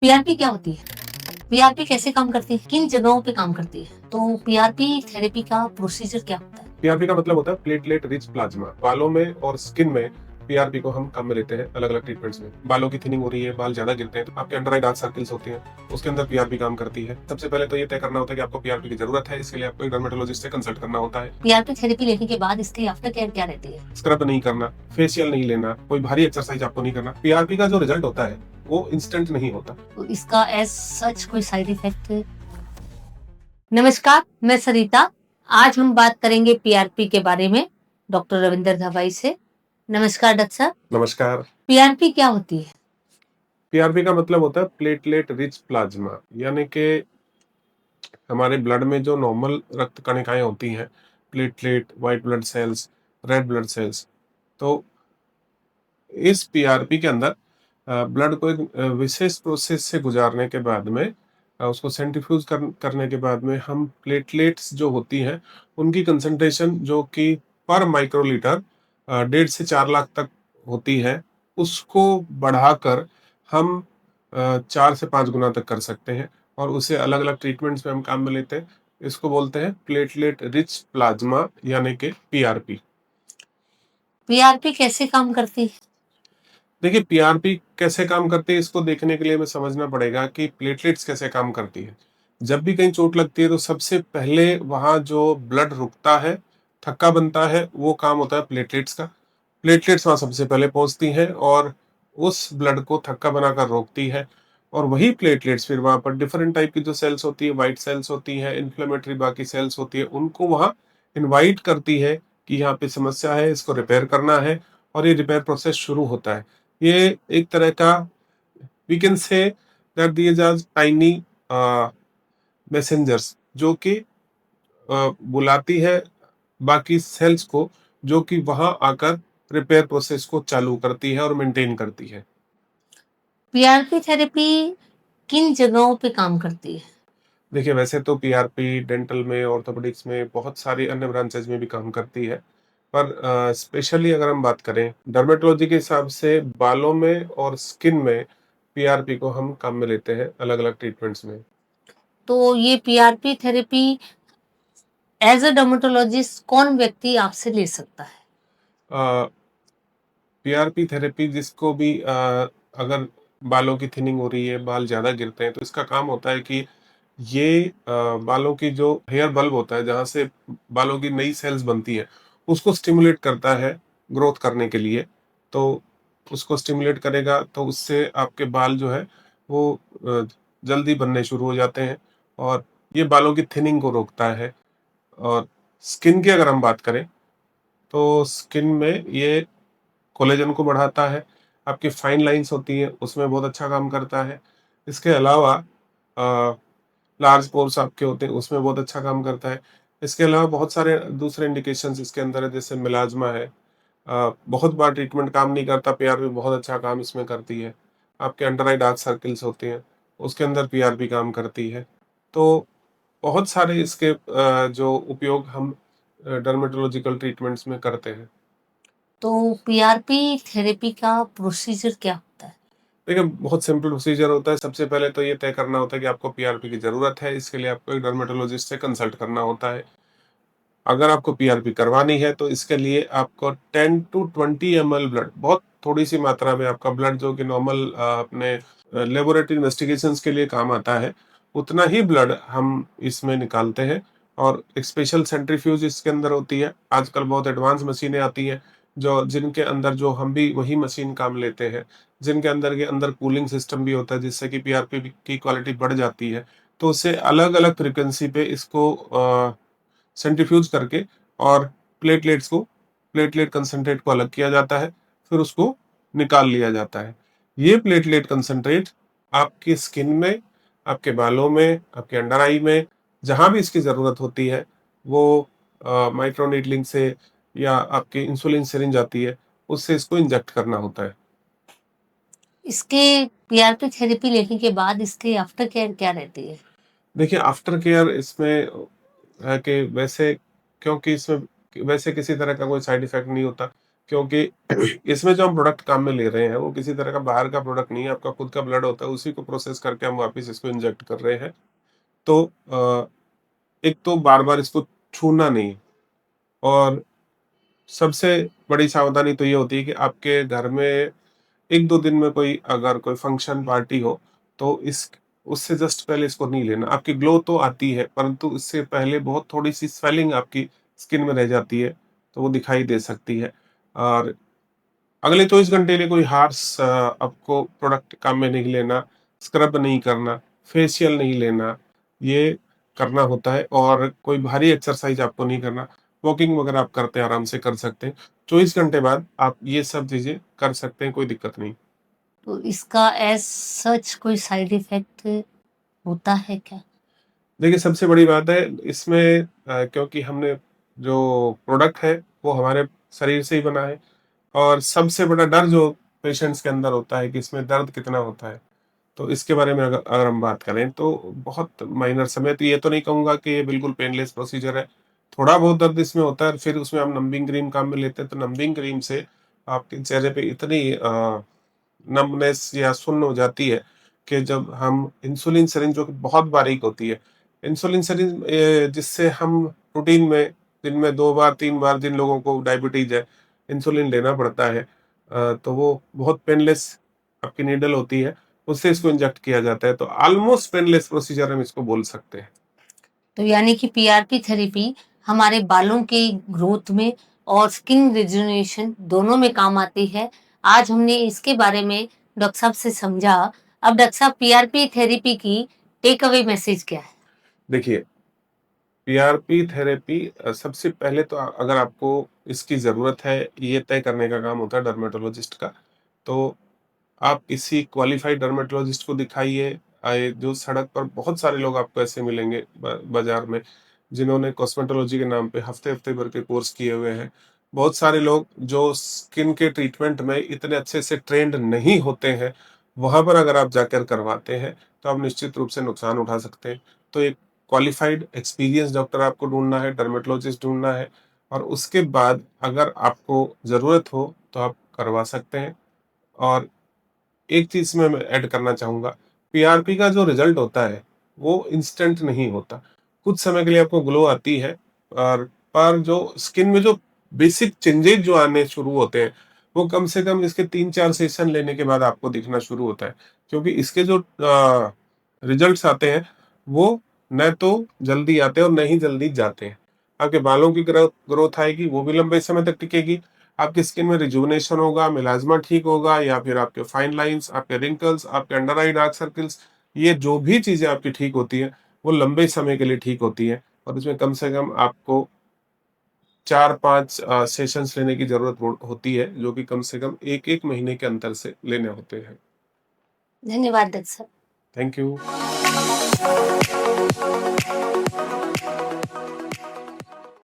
PRP क्या होती है? पीआरपी कैसे काम करती है? किन जगहों पे काम करती है? तो पीआरपी थेरेपी का प्रोसीजर क्या होता है? पीआरपी का मतलब होता है प्लेटलेट रिच प्लाज्मा। बालों में और स्किन में पीआरपी को हम काम में लेते हैं अलग अलग ट्रीटमेंट्स में। बालों की थिनिंग हो रही है, बाल ज्यादा गिरते हैं, तो आपके अंडर आई डार्क सर्कल्स होते हैं, उसके अंदर पीआरपी काम करती है। सबसे पहले तो ये तय करना होता है कि आपको पीआरपी की जरूरत है, इसके लिए आपको एक डर्मेटोलॉजिस्ट से कंसल्ट करना होता है। पीआरपी थेरेपी लेने के बाद इसकी आफ्टर केयर क्या रहती है? स्क्रब नहीं करना, फेशियल नहीं लेना, कोई भारी एक्सरसाइज आपको नहीं करना। पीआरपी का जो रिजल्ट होता है वो इंस्टेंट नहीं होता। तो इसका एज सच कोई साइड इफेक्ट? नमस्कार, मैं सरिता। आज हम बात करेंगे पीआरपी के बारे में डॉक्टर रविंदर धवाई से। नमस्कार डॉक्टर साहब। नमस्कार। पीआरपी क्या होती है? पीआरपी का मतलब होता है प्लेटलेट रिच प्लाज्मा, यानी कि हमारे ब्लड में जो नॉर्मल रक्त कणिकाएं होती हैं, platelet, white blood cells, red blood cells, तो इस पीआरपी के अंदर ब्लड को एक विशेष प्रोसेस से गुजारने के बाद में उसको सेंट्रीफ्यूज करने के बाद में हम प्लेटलेट्स जो होती हैं उनकी कंसंट्रेशन जो कि पर माइक्रोलीटर 1.5 से 4 लाख तक होती है, उसको बढ़ाकर हम 4 से 5 गुना तक कर सकते हैं और उसे अलग अलग ट्रीटमेंट्स में हम काम में लेते हैं। इसको बोलते हैं प्लेटलेट रिच प्लाज्मा, यानी कि पीआरपी। पीआरपी कैसे काम करती है? देखिए, पीआरपी कैसे काम करती है इसको देखने के लिए हमें समझना पड़ेगा कि प्लेटलेट्स कैसे काम करती है। जब भी कहीं चोट लगती है तो सबसे पहले वहाँ जो ब्लड रुकता है, थक्का बनता है, वो काम होता है प्लेटलेट्स का। प्लेटलेट्स वहाँ सबसे पहले पहुंचती हैं और उस ब्लड को थक्का बनाकर रोकती है, और वही प्लेटलेट्स फिर वहाँ पर डिफरेंट टाइप की जो सेल्स होती है, व्हाइट सेल्स होती हैं, इन्फ्लेमेटरी बाकी सेल्स होती है, उनको वहाँ इनवाइट करती है कि यहाँ पे समस्या है, इसको रिपेयर करना है, और ये रिपेयर प्रोसेस शुरू होता है। ये एक तरह का, we can say that these are tiny messengers, जो कि बुलाती है बाकी सेल्स को, जो कि वहां आकर रिपेयर प्रोसेस को चालू करती है और मेंटेन करती है। पीआरपी थेरेपी किन जगहों पे काम करती है? देखिए, वैसे तो पीआरपी डेंटल में, ऑर्थोपेडिक्स में, बहुत सारी अन्य ब्रांचेज में भी काम करती है, पर स्पेशली अगर हम बात करें डर्मेटोलॉजी के हिसाब से बालों में और स्किन में पीआरपी को हम काम में लेते हैं अलग अलग ट्रीटमेंट्स में। तो ये PRP therapy as a dermatologist कौन व्यक्ति आपसे ले सकता है? पीआरपी थेरेपी जिसको भी अगर बालों की थिनिंग हो रही है, बाल ज़्यादा गिरते हैं, तो इसका काम होता है कि ये बालों की जो हेयर बल्ब होता है, जहाँ से बालों की नई सेल्स बनती है, उसको स्टिमुलेट करता है ग्रोथ करने के लिए। तो उसको स्टिमुलेट करेगा तो उससे आपके बाल जो है वो जल्दी बनने शुरू हो जाते हैं, और ये बालों की थिनिंग को रोकता है। और स्किन की अगर हम बात करें तो स्किन में ये कोलेजन को बढ़ाता है, आपकी फाइन लाइंस होती हैं उसमें बहुत अच्छा काम करता है। इसके अलावा लार्ज पोर्स आपके होते हैं उसमें बहुत अच्छा काम करता है। इसके अलावा बहुत सारे दूसरे इंडिकेशंस इसके अंदर है, जैसे मिलाज्मा है। बहुत बार ट्रीटमेंट काम नहीं करता, पीआरपी बहुत अच्छा काम इसमें करती है। आपके अंडर आई डार्क सर्किल्स होते हैं, उसके अंदर पीआरपी काम करती है। तो बहुत सारे इसके जो उपयोग हम डर्मेटोलॉजिकल ट्रीटमेंट्स में करते हैं। तो पीआरपी थेरेपी का प्रोसीजर क्या होता है? देखिए, बहुत सिंपल प्रोसीजर होता है। सबसे पहले तो ये तय करना होता है कि आपको पीआरपी की ज़रूरत है, इसके लिए आपको एक डर्मेटोलॉजिस्ट से कंसल्ट करना होता है। अगर आपको पीआरपी करवानी है तो इसके लिए आपको 10 टू 20 ml ब्लड, बहुत थोड़ी-सी मात्रा में आपका ब्लड, जो कि नॉर्मल अपने लेबोरेटरी इन्वेस्टिगेशंस के लिए काम आता है, उतना ही ब्लड हम इसमें निकालते हैं, और एक स्पेशल सेंट्रीफ्यूज इसके अंदर होती है। आजकल बहुत एडवांस मशीनें आती हैं, जो जिनके अंदर जो हम भी वही मशीन काम लेते हैं, जिनके अंदर के अंदर कूलिंग सिस्टम भी होता है, जिससे कि पीआरपी की क्वालिटी बढ़ जाती है। तो उससे अलग-अलग फ्रीक्वेंसी पे इसको सेंट्रीफ्यूज करके और प्लेटलेट्स को, प्लेटलेट कंसंट्रेट को अलग किया जाता है, फिर उसको निकाल लिया जाता है। ये प्लेटलेट कंसंट्रेट आपकी स्किन में, आपके बालों में, आपके अंडर आई में, जहाँ भी इसकी ज़रूरत होती है, वो माइक्रो नीडलिंग से या आपकी इंसुलिन सिरिंज आती है, उससे इसको इंजेक्ट करना होता है। इसके पीआरपी थेरेपी लेने के बाद इसके आफ्टर केयर क्या रहती है? देखिए, आफ्टर केयर इसमें है कि वैसे, क्योंकि इसमें वैसे किसी तरह का कोई साइड इफ़ेक्ट नहीं होता, क्योंकि इसमें जो हम प्रोडक्ट काम में ले रहे हैं वो किसी तरह का बाहर का प्रोडक्ट नहीं है, आपका खुद का ब्लड होता है, उसी को प्रोसेस करके हम वापस इसको इंजेक्ट कर रहे हैं। तो एक तो बार-बार इसको छूना नहीं, और सबसे बड़ी सावधानी तो ये होती है कि आपके घर में 1-2 दिन में कोई अगर कोई फंक्शन पार्टी हो, तो इस उससे जस्ट पहले इसको नहीं लेना। आपकी ग्लो तो आती है, परंतु इससे पहले बहुत थोड़ी-सी स्वेलिंग आपकी स्किन में रह जाती है, तो वो दिखाई दे सकती है। और अगले 24 घंटे के लिए कोई आपको प्रोडक्ट काम में नहीं लेना, स्क्रब नहीं करना, फेशियल नहीं लेना, ये करना होता है, और कोई भारी एक्सरसाइज आपको नहीं करना। वॉकिंग वगैरह आप करते हैं, आराम से कर सकते हैं। 24 घंटे बाद आप ये सब चीज़ें कर सकते हैं, कोई दिक्कत नहीं। तो इसका एज़ सच कोई साइड इफ़ेक्ट होता है क्या? देखिए, सबसे बड़ी बात है इसमें, क्योंकि हमने जो प्रोडक्ट है वो हमारे शरीर से ही बना है, और सबसे बड़ा डर जो पेशेंट्स के अंदर होता है कि इसमें दर्द कितना होता है। तो इसके बारे में अगर अगर हम बात करें तो बहुत माइनर समय, तो ये तो नहीं कहूँगा कि ये बिल्कुल पेनलेस प्रोसीजर है। थोड़ा बहुत दर्द इसमें होता है, फिर उसमें हम नंबिंग क्रीम काम में लेते हैं, तो नंबिंग क्रीम से आपके चेहरे पे इतनी नमनेस या सुन्न हो जाती है कि जब हम इंसुलिन सिरिंज, जो कि बहुत बारीक होती है, इंसुलिन सिरिंज जिससे हम रूटीन में दिन में 2 बार 3 बार, जिन लोगों को डायबिटीज है, इंसुलिन लेना पड़ता है, तो वो बहुत पेनलेस आपकी नीडल होती है, उससे इसको इंजेक्ट किया जाता है, तो ऑलमोस्ट पेनलेस प्रोसीजर हम इसको बोल सकते हैं। तो यानी कि पीआरपी थेरेपी हमारे बालों के ग्रोथ में और स्किन रिजुविनेशन दोनों में काम आती है। आज हमने इसके बारे में डॉक्टर साहब से समझा। अब डॉक्टर साहब, पीआरपी थेरेपी की टेक अवे मैसेज क्या है? देखिए, पीआरपी थेरेपी सबसे पहले तो अगर आपको इसकी ज़रूरत है, ये तय करने का काम होता है डर्मेटोलॉजिस्ट का। तो आप किसी क्वालिफाइड डर्मेटोलॉजिस्ट को दिखाइए। जो सड़क पर बहुत सारे लोग आपको ऐसे मिलेंगे बाजार में, जिन्होंने कॉस्मेटोलॉजी के नाम पे हफ्ते-हफ्ते भर के कोर्स किए हुए हैं। बहुत सारे लोग जो स्किन के ट्रीटमेंट में इतने अच्छे से ट्रेंड नहीं होते हैं, वहाँ पर अगर आप जाकर करवाते हैं, तो आप निश्चित रूप से नुकसान उठा सकते हैं। तो एक क्वालिफाइड एक्सपीरियंस डॉक्टर आपको ढूँढना है, डर्मेटोलॉजिस्ट ढूँढना है, और उसके बाद अगर आपको ज़रूरत हो, तो आप करवा सकते हैं। और एक चीज़ मैं ऐड करना चाहूँगा, पीआरपी का जो रिज़ल्ट होता है, वो इंस्टेंट नहीं होता। कुछ समय के लिए आपको ग्लो आती है, और पर जो स्किन में जो बेसिक चेंजेज़ जो आने शुरू होते हैं, वो कम से कम इसके 3-4 सेशन लेने के बाद आपको दिखना शुरू होता है। क्योंकि इसके जो रिज़ल्ट्स आते हैं, वो न तो जल्दी आते हैं और न ही जल्दी जाते हैं। आपके बालों की ग्रोथ ग्रोथ आएगी, वो भी लंबे समय तक टिकेगी। आपकी स्किन में रिजुविनेशन होगा, मेलाज़्मा ठीक होगा, या फिर आपके फाइन लाइन्स, आपके रिंकल्स, आपके अंडर आई डार्क सर्कल्स, ये जो भी चीज़ें आपकी ठीक होती हैं, वो लंबे समय के लिए ठीक होती हैं, और इसमें कम से कम आपको 4-5 सेशंस लेने की ज़रूरत होती है, जो कि कम से कम 1-1 महीने के अंतर से लेने होते हैं। धन्यवाद डॉक्टर साहब। Thank you.